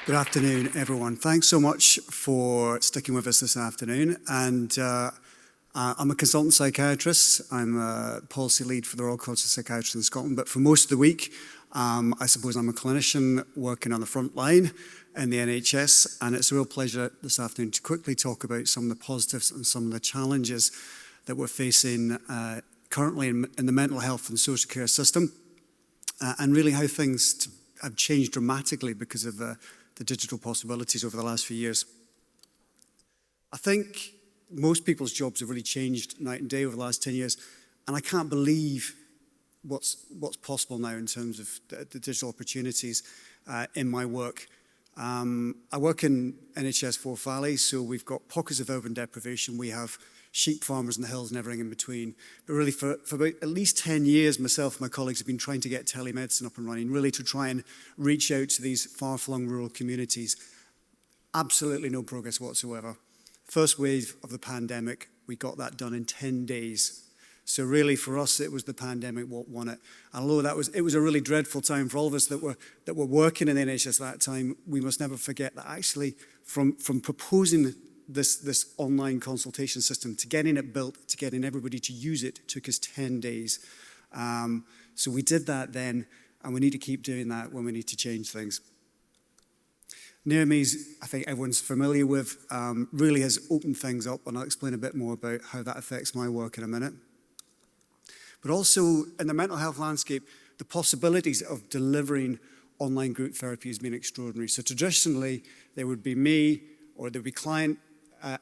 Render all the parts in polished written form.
Good afternoon, everyone. Thanks so much for sticking with us this afternoon. And I'm a consultant psychiatrist. I'm a policy lead for the Royal College of Psychiatrists in Scotland. But for most of the week, I suppose I'm a clinician working on the front line in the NHS. And it's a real pleasure this afternoon to quickly talk about some of the positives and some of the challenges that we're facing currently in the mental health and social care system, and really how things have changed dramatically because of the digital possibilities over the last few years. I think most people's jobs have really changed night and day over the last 10 years, and I can't believe what's possible now in terms of the digital opportunities in my work. I work in NHS Forth Valley, so we've got pockets of urban deprivation. We have sheep farmers in the hills and everything in between. But really for about at least 10 years, myself and my colleagues have been trying to get telemedicine up and running, really to try and reach out to these far-flung rural communities. Absolutely no progress whatsoever. First wave of the pandemic, we got that done in 10 days. So really for us, it was the pandemic what won it. And although it was a really dreadful time for all of us that were working in the NHS at that time, we must never forget that actually from proposing this online consultation system to getting it built, to getting everybody to use it, took us 10 days. So we did that then, and we need to keep doing that when we need to change things. Near Me's, I think everyone's familiar with, really has opened things up, and I'll explain a bit more about how that affects my work in a minute. But also in the mental health landscape, the possibilities of delivering online group therapy has been extraordinary. So traditionally, there would be me, or there would be client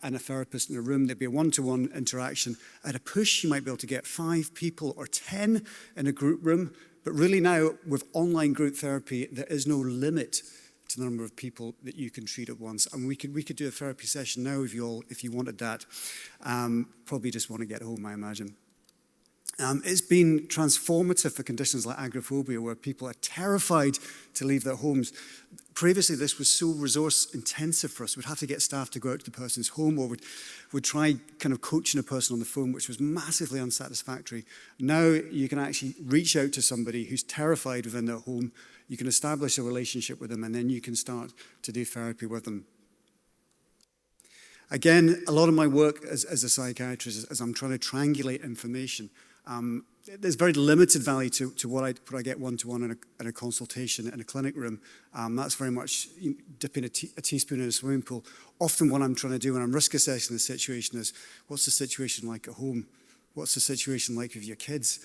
and a therapist in a room. There'd be a one-to-one interaction. At a push, you might be able to get 5 people or 10 in a group room. But really now, with online group therapy, there is no limit to the number of people that you can treat at once. And we could do a therapy session now if you wanted that. Probably just want to get home, I imagine. It's been transformative for conditions like agoraphobia, where people are terrified to leave their homes. Previously, this was so resource intensive for us. We'd have to get staff to go out to the person's home, or we'd try kind of coaching a person on the phone, which was massively unsatisfactory. Now you can actually reach out to somebody who's terrified within their home. You can establish a relationship with them, and then you can start to do therapy with them. Again, a lot of my work as a psychiatrist, as I'm trying to triangulate information, there's very limited value to what I get one-to-one in a consultation in a clinic room. That's very much dipping a teaspoon in a swimming pool. Often what I'm trying to do when I'm risk assessing the situation is, what's the situation like at home? What's the situation like with your kids?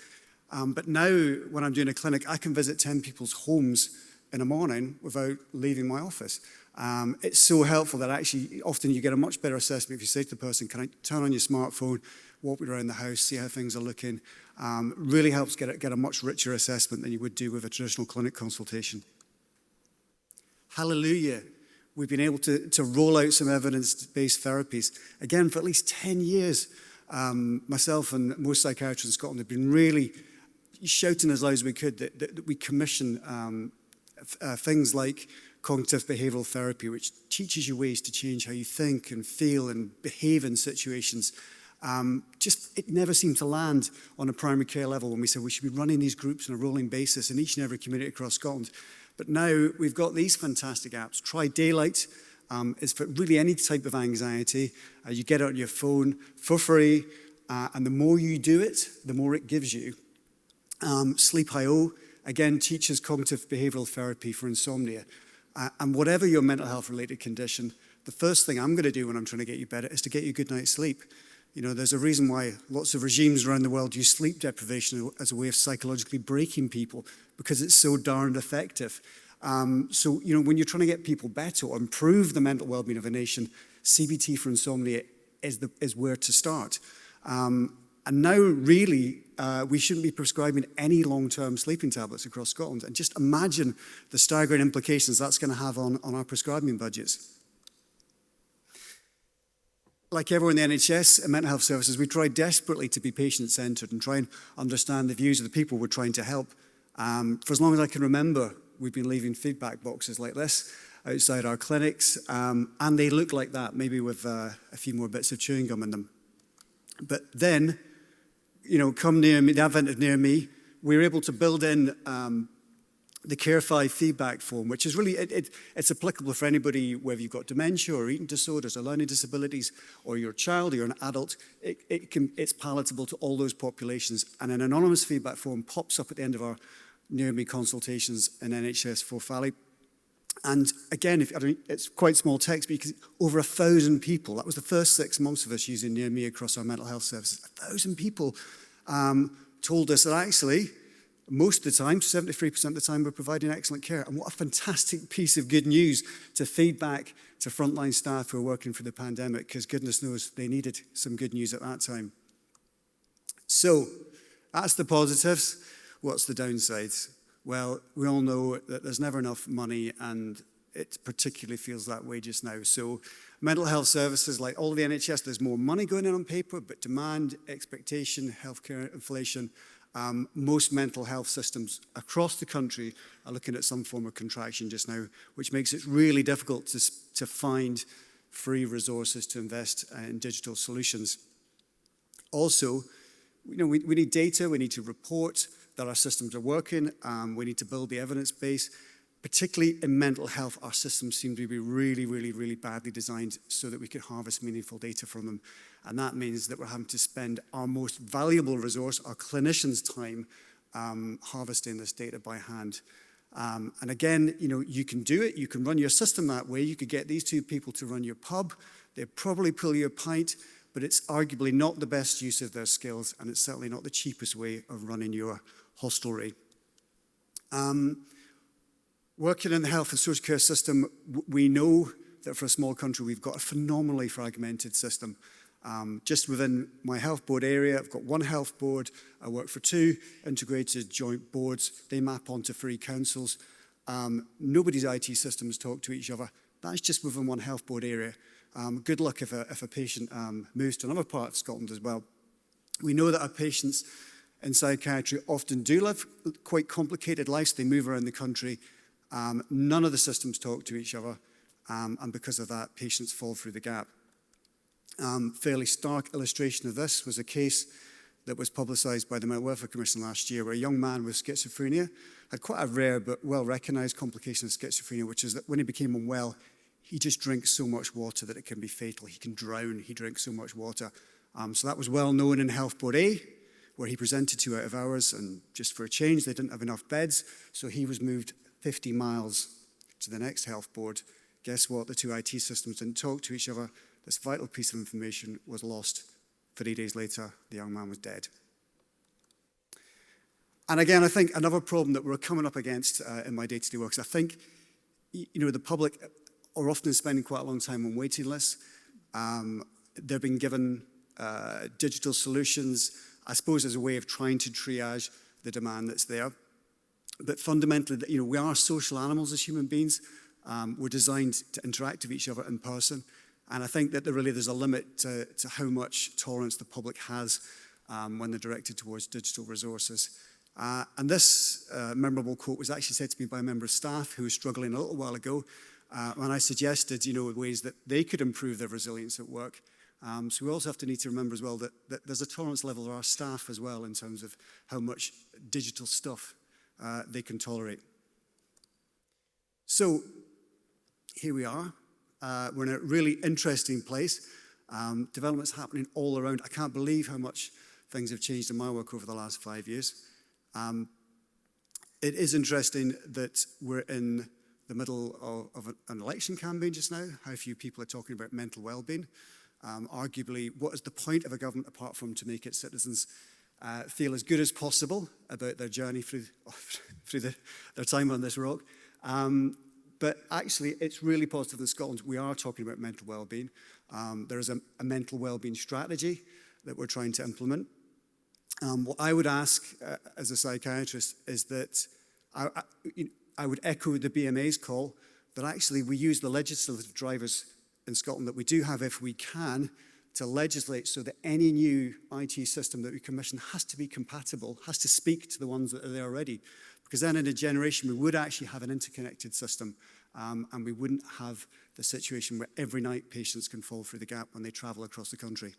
But now when I'm doing a clinic, I can visit 10 people's homes in a morning without leaving my office. It's so helpful that actually often you get a much better assessment if you say to the person, can I turn on your smartphone, walk around the house, see how things are looking. Really helps get a much richer assessment than you would do with a traditional clinic consultation. Hallelujah. We've been able to roll out some evidence-based therapies. Again, for at least 10 years, myself and most psychiatrists in Scotland have been really shouting as loud as we could that we commission things like cognitive behavioral therapy, which teaches you ways to change how you think and feel and behave in situations. It never seemed to land on a primary care level when we said we should be running these groups on a rolling basis in each and every community across Scotland. But now we've got these fantastic apps. Try Daylight is for really any type of anxiety. You get it on your phone for free, and the more you do it, the more it gives you. Sleep.io, again, teaches cognitive behavioral therapy for insomnia. And whatever your mental health related condition, the first thing I'm going to do when I'm trying to get you better is to get you a good night's sleep. You know, there's a reason why lots of regimes around the world use sleep deprivation as a way of psychologically breaking people, because it's so darned effective. So, you know, when you're trying to get people better or improve the mental well-being of a nation, CBT for insomnia is where to start. And now, really, we shouldn't be prescribing any long-term sleeping tablets across Scotland. And just imagine the staggering implications that's going to have on our prescribing budgets. Like everyone in the NHS and mental health services, we try desperately to be patient-centred and try and understand the views of the people we're trying to help. For as long as I can remember, we've been leaving feedback boxes like this outside our clinics, and they look like that, maybe with a few more bits of chewing gum in them. But then, you know, come Near Me, the advent of Near Me, we were able to build in the Care 5 feedback form, which is really, it's applicable for anybody, whether you've got dementia or eating disorders or learning disabilities, or you're a child or you're an adult. It's palatable to all those populations. And an anonymous feedback form pops up at the end of our Near Me consultations in NHS Forth Valley. And again, it's quite small text, but you can see over 1,000 people. That was the first 6 months of us using Near Me across our mental health services. 1,000 people told us that actually, most of the time, 73% of the time, we're providing excellent care. And what a fantastic piece of good news to feed back to frontline staff who are working through the pandemic, because goodness knows they needed some good news at that time. So that's the positives. What's the downsides? Well, we all know that there's never enough money, and it particularly feels that way just now. So mental health services, like all of the NHS, there's more money going in on paper, but demand, expectation, healthcare inflation, most mental health systems across the country are looking at some form of contraction just now, which makes it really difficult to find free resources to invest in digital solutions. Also, we need data, we need to report that our systems are working, we need to build the evidence base. Particularly in mental health, our systems seem to be really, really, really badly designed so that we can harvest meaningful data from them. And that means that we're having to spend our most valuable resource, our clinicians' time, harvesting this data by hand. And again, you can do it. You can run your system that way. You could get these two people to run your pub. They'd probably pull you a pint, but it's arguably not the best use of their skills, and it's certainly not the cheapest way of running your hostelry. Working in the health and social care system, we know that for a small country, we've got a phenomenally fragmented system. Just within my health board area, I've got one health board. I work for 2 integrated joint boards. They map onto 3 councils. Nobody's IT systems talk to each other. That's just within one health board area. Good luck if a patient moves to another part of Scotland as well. We know that our patients in psychiatry often do live quite complicated lives. They move around the country. None of the systems talk to each other, and because of that, patients fall through the gap. Fairly stark illustration of this was a case that was publicised by the Mental Welfare Commission last year, where a young man with schizophrenia had quite a rare but well-recognised complication of schizophrenia, which is that when he became unwell, he just drinks so much water that it can be fatal. He can drown. He drinks so much water. So that was well known in Health Board A, where he presented 2 out of hours, and just for a change, they didn't have enough beds, so he was moved 50 miles to the next health board. Guess what? The 2 IT systems didn't talk to each other. This vital piece of information was lost. 3 days later, the young man was dead. And again, I think another problem that we're coming up against in my day-to-day work is I think, the public are often spending quite a long time on waiting lists. They've been given digital solutions, I suppose, as a way of trying to triage the demand that's there. But fundamentally, we are social animals as human beings. We're designed to interact with each other in person. And I think that there's a limit to how much tolerance the public has when they're directed towards digital resources. And this memorable quote was actually said to me by a member of staff who was struggling a little while ago when I suggested, ways that they could improve their resilience at work. So we also need to remember as well that there's a tolerance level of our staff as well in terms of how much digital stuff they can tolerate. So here we are. We're in a really interesting place. Development's happening all around. I can't believe how much things have changed in my work over the last 5 years. It is interesting that we're in the middle of an election campaign just now. How few people are talking about mental well-being. Arguably, what is the point of a government apart from to make its citizens feel as good as possible about their journey through their time on this rock? But actually, it's really positive in Scotland. We are talking about mental well-being. There is a mental well-being strategy that we're trying to implement. What I would ask as a psychiatrist is that I would echo the BMA's call that actually we use the legislative drivers in Scotland that we do have, if we can, to legislate so that any new IT system that we commission has to be compatible, has to speak to the ones that are there already. Because then in a generation, we would actually have an interconnected system and we wouldn't have the situation where every night patients can fall through the gap when they travel across the country.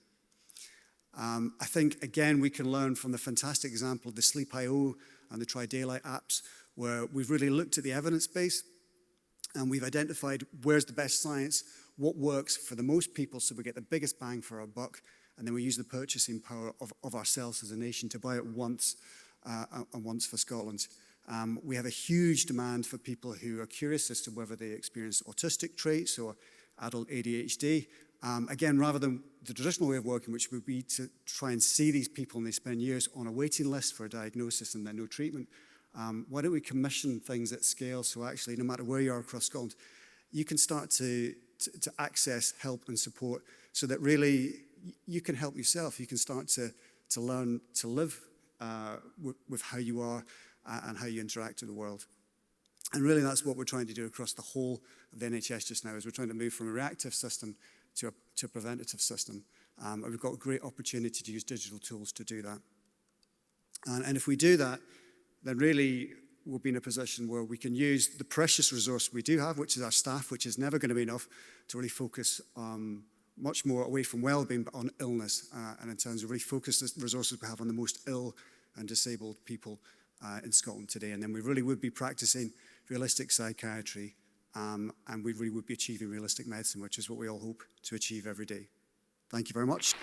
I think, again, we can learn from the fantastic example of the Sleep.io and the Try Daylight apps, where we've really looked at the evidence base and we've identified where's the best science, what works for the most people so we get the biggest bang for our buck, and then we use the purchasing power of ourselves as a nation to buy it once and once for Scotland. We have a huge demand for people who are curious as to whether they experience autistic traits or adult ADHD. Again, rather than the traditional way of working, which would be to try and see these people and they spend years on a waiting list for a diagnosis and then no treatment, why don't we commission things at scale so actually no matter where you are across Scotland, you can start to access help and support so that really you can help yourself. You can start to learn to live with how you are and how you interact with the world. And really that's what we're trying to do across the whole of the NHS just now, is we're trying to move from a reactive system to a preventative system. And we've got a great opportunity to use digital tools to do that. And if we do that, then really we'll be in a position where we can use the precious resource we do have, which is our staff, which is never going to be enough, to really focus much more away from well-being, but on illness, and in terms of really focus the resources we have on the most ill and disabled people in Scotland today. And then we really would be practicing realistic psychiatry, and we really would be achieving realistic medicine, which is what we all hope to achieve every day. Thank you very much.